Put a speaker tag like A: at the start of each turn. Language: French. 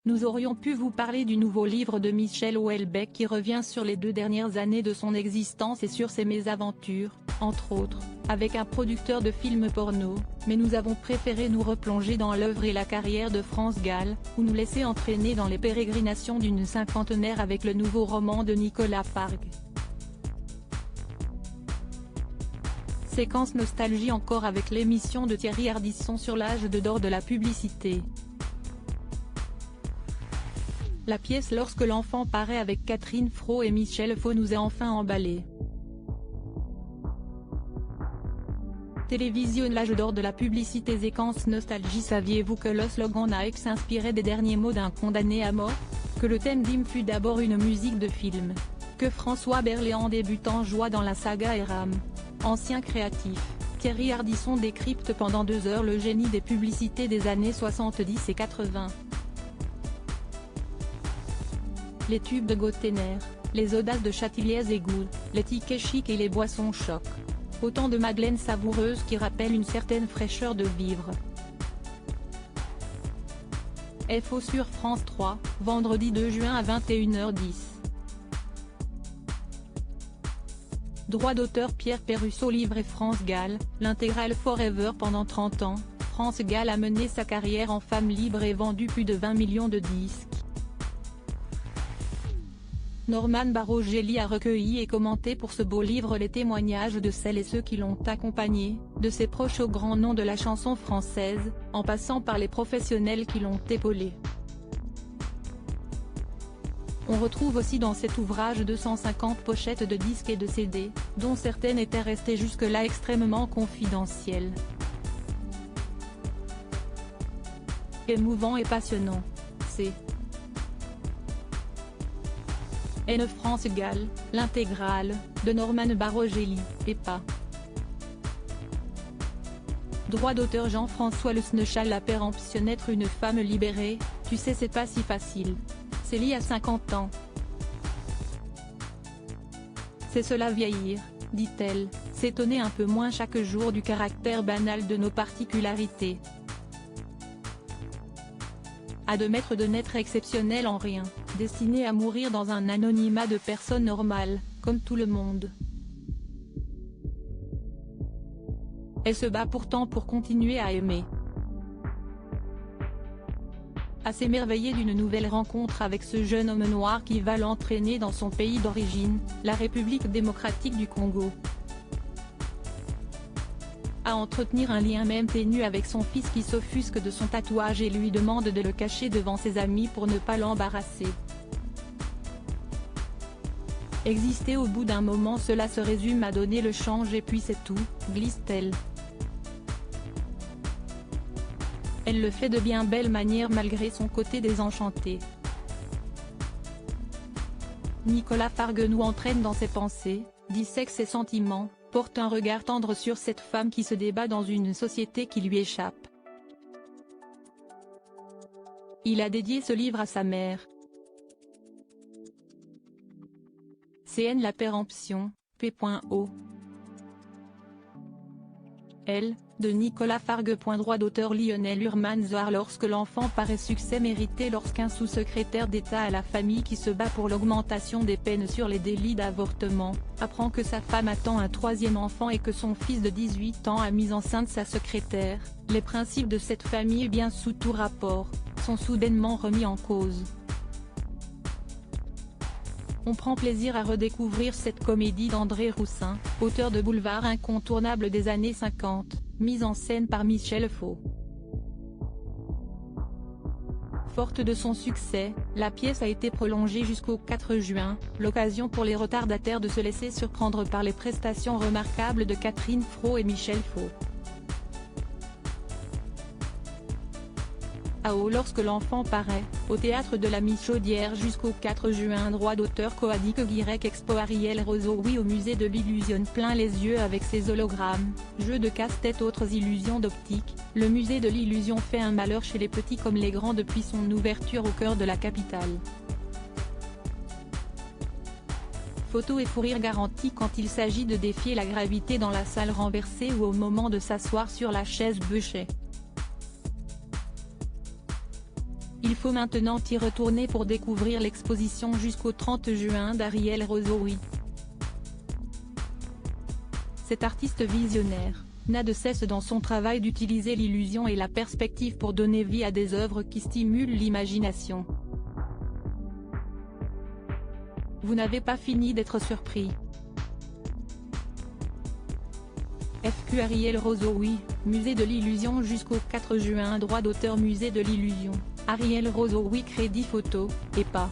A: Nous aurions pu vous parler du nouveau livre de Michel Houellebecq qui revient sur les 2 dernières années de son existence et sur ses mésaventures, entre autres, avec un producteur de films porno, mais nous avons préféré nous replonger dans l'œuvre et la carrière de France Gall, ou nous laisser entraîner dans les pérégrinations d'une cinquantenaire avec le nouveau roman de Nicolas Fargue. Séquence nostalgie encore avec l'émission de Thierry Ardisson sur l'âge d'or de la publicité. La pièce Lorsque l'enfant paraît avec Catherine Fro et Michel Faux nous a enfin emballés. Télévision l'âge d'or de la publicité séquence nostalgie. Saviez-vous que le slogan Nike s'inspirait des derniers mots d'un condamné à mort? Que le thème d'hymne fut d'abord une musique de film? Que François Berléand débutant joua dans la saga Eram? Ancien créatif, Thierry Ardisson décrypte pendant 2 heures le génie des publicités des années 70 et 80. Les tubes de Gottener, les audaces de Châtilliez et Gould, les tickets chics et les boissons choc. Autant de madeleines savoureuses qui rappellent une certaine fraîcheur de vivre. FO sur France 3, vendredi 2 juin à 21h10. Droit d'auteur Pierre Pérusso livre et France Gall, l'intégrale Forever pendant 30 ans, France Gall a mené sa carrière en femme libre et vendu plus de 20 millions de disques. Norman Barogeli a recueilli et commenté pour ce beau livre les témoignages de celles et ceux qui l'ont accompagné, de ses proches aux grands noms de la chanson française, en passant par les professionnels qui l'ont épaulé. On retrouve aussi dans cet ouvrage 250 pochettes de disques et de CD, dont certaines étaient restées jusque-là extrêmement confidentielles. Émouvant et passionnant. C'est N. France Gall, l'intégrale, de Norman Barogeli, et pas. Droit d'auteur Jean-François Le Sneschal. La péremption. Être une femme libérée, tu sais c'est pas si facile. Célie a 50 ans. C'est cela vieillir, dit-elle, s'étonner un peu moins chaque jour du caractère banal de nos particularités. Admettre de n'être exceptionnel en rien, destiné à mourir dans un anonymat de personnes normales, comme tout le monde. Elle se bat pourtant pour continuer à aimer. À s'émerveiller d'une nouvelle rencontre avec ce jeune homme noir qui va l'entraîner dans son pays d'origine, la République démocratique du Congo. À entretenir un lien même ténu avec son fils qui s'offusque de son tatouage et lui demande de le cacher devant ses amis pour ne pas l'embarrasser. Exister au bout d'un moment cela se résume à donner le change et puis c'est tout, glisse-t-elle. Elle le fait de bien belle manière malgré son côté désenchanté. Nicolas Fargue nous entraîne dans ses pensées, dissèque ses sentiments, porte un regard tendre sur cette femme qui se débat dans une société qui lui échappe. Il a dédié ce livre à sa mère. CN La péremption, P.O. L, de Nicolas Fargue. Droit d'auteur Lionel Urmanzoar. Lorsque l'enfant paraît succès mérité. Lorsqu'un sous-secrétaire d'État à la famille qui se bat pour l'augmentation des peines sur les délits d'avortement, apprend que sa femme attend un 3e enfant et que son fils de 18 ans a mis enceinte sa secrétaire, les principes de cette famille bien sous tout rapport, sont soudainement remis en cause. On prend plaisir à redécouvrir cette comédie d'André Roussin, auteur de Boulevard incontournable des années 50, mise en scène par Michel Faux. Forte de son succès, la pièce a été prolongée jusqu'au 4 juin, l'occasion pour les retardataires de se laisser surprendre par les prestations remarquables de Catherine Fro et Michel Faux. Lorsque l'enfant paraît, au théâtre de la Michaudière jusqu'au 4 juin. Droit d'auteur Coadic Guirec Expo Ariel Roseau. Oui, au musée de l'illusion plein les yeux avec ses hologrammes, jeux de casse-tête autres illusions d'optique, le musée de l'illusion fait un malheur chez les petits comme les grands depuis son ouverture au cœur de la capitale. Photos et fou rire garantis quand il s'agit de défier la gravité dans la salle renversée ou au moment de s'asseoir sur la chaise bûchée. Il faut maintenant y retourner pour découvrir l'exposition jusqu'au 30 juin d'Ariel Rozoui. Cet artiste visionnaire n'a de cesse dans son travail d'utiliser l'illusion et la perspective pour donner vie à des œuvres qui stimulent l'imagination. Vous n'avez pas fini d'être surpris. FQ Ariel Rozoui, Musée de l'Illusion jusqu'au 4 juin. Droit d'auteur. Musée de l'Illusion, Ariel Rozoui. Crédit photo, EPA.